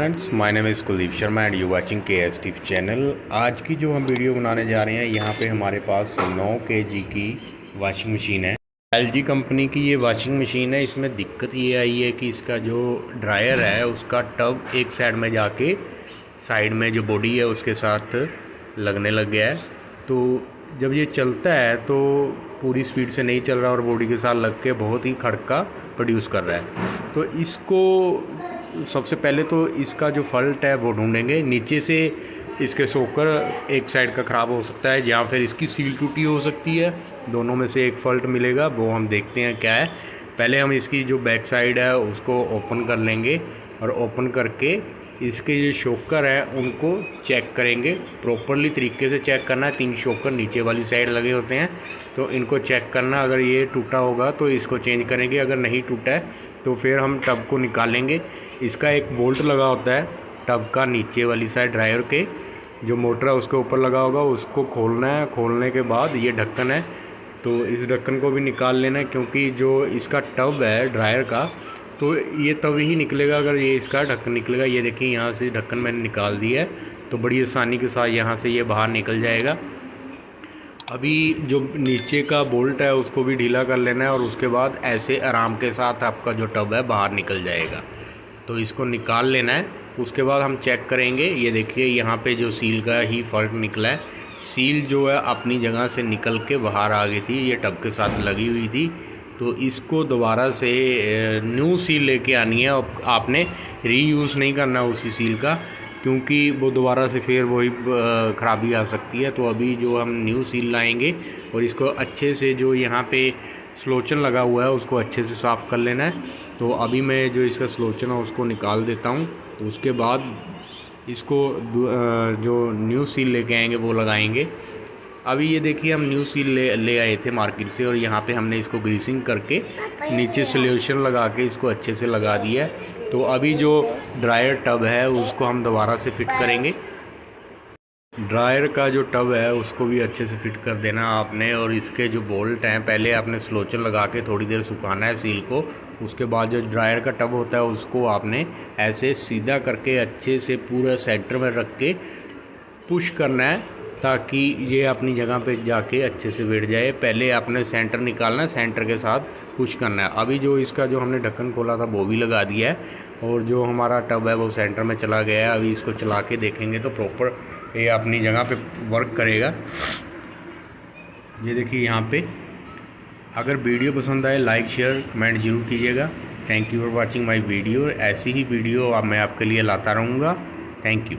Friends, my name is Kuldeep Sharma and you watching KST channel. आज की जो हम वीडियो बनाने जा रहे हैं, यहाँ पे हमारे पास 9 kg की वाशिंग मशीन है। LG कंपनी की ये वाशिंग मशीन है। इसमें दिक्कत ये आई है कि इसका जो ड्रायर है उसका टब एक साइड में जाके साइड में जो बॉडी है उसके साथ लगने लग गया है। तो जब ये चलता है तो पूरी स्पीड से नहीं चल रहा और बॉडी के साथ लग के बहुत ही खड़का प्रोड्यूस कर रहा है। तो इसको सबसे पहले तो इसका जो फॉल्ट है वो ढूंढेंगे। नीचे से इसके सोकर एक साइड का ख़राब हो सकता है या फिर इसकी सील टूटी हो सकती है। दोनों में से एक फॉल्ट मिलेगा, वो हम देखते हैं क्या है। पहले हम इसकी जो बैक साइड है उसको ओपन कर लेंगे और ओपन करके इसके जो शोकर हैं उनको चेक करेंगे। प्रॉपरली तरीके से चेक करना है। 3 शोकर नीचे वाली साइड लगे होते हैं, तो इनको चेक करना। अगर ये टूटा होगा तो इसको चेंज करेंगे, अगर नहीं टूटा है तो फिर हम टब को निकालेंगे। इसका एक बोल्ट लगा होता है टब का नीचे वाली साइड, ड्रायर के जो मोटर है उसके ऊपर लगा होगा, उसको खोलना है। खोलने के बाद ये ढक्कन है, तो इस ढक्कन को भी निकाल लेना है, क्योंकि जो इसका टब है ड्रायर का तो ये तभी ही निकलेगा अगर ये इसका ढक्कन निकलेगा। ये देखिए यहाँ से ढक्कन मैंने निकाल दिया है, तो बड़ी आसानी के साथ यहाँ से ये बाहर निकल जाएगा। अभी जो नीचे का बोल्ट है उसको भी ढीला कर लेना है और उसके बाद ऐसे आराम के साथ आपका जो टब है बाहर निकल जाएगा। तो इसको निकाल लेना है। उसके बाद हम चेक करेंगे। ये देखिए यहाँ पे जो सील का ही फर्क निकला है। सील जो है अपनी जगह से निकल के बाहर आ गई थी, ये टब के साथ लगी हुई थी। तो इसको दोबारा से न्यू सील लेके आनी है और आपने रीयूज़ नहीं करना उसी सील का, क्योंकि वो दोबारा से फिर वही ख़राबी आ सकती है। तो अभी जो हम न्यू सील लाएंगे और इसको अच्छे से जो यहाँ पे स्लोचन लगा हुआ है उसको अच्छे से साफ़ कर लेना है। तो अभी मैं जो इसका स्लोचन है उसको निकाल देता हूँ। उसके बाद इसको जो न्यू सील लेके आएंगे वो लगाएंगे। अभी ये देखिए हम न्यू सील ले आए थे मार्केट से और यहाँ पे हमने इसको ग्रीसिंग करके नीचे सॉल्यूशन लगा के इसको अच्छे से लगा दिया है। तो अभी जो ड्रायर टब है उसको हम दोबारा से फिट करेंगे। ड्रायर का जो टब है उसको भी अच्छे से फिट कर देना आपने। और इसके जो बोल्ट हैं पहले आपने स्लोचन लगा के थोड़ी देर सुखाना है सील को। उसके बाद जो ड्रायर का टब होता है उसको आपने ऐसे सीधा करके अच्छे से पूरा सेंटर में रख के पुश करना है, ताकि ये अपनी जगह पे जाके अच्छे से बैठ जाए। पहले आपने सेंटर निकालना है, सेंटर के साथ पुश करना है। अभी जो इसका जो हमने ढक्कन खोला था वो भी लगा दिया है और जो हमारा टब है वो सेंटर में चला गया है। अभी इसको चला के देखेंगे तो प्रॉपर ये अपनी जगह पे वर्क करेगा। ये देखिए यहाँ पे। अगर वीडियो पसंद आए लाइक शेयर कमेंट जरूर कीजिएगा। Thank you for watching my video. ऐसी ही वीडियो अब मैं आपके लिए लाता रहूँगा। Thank you.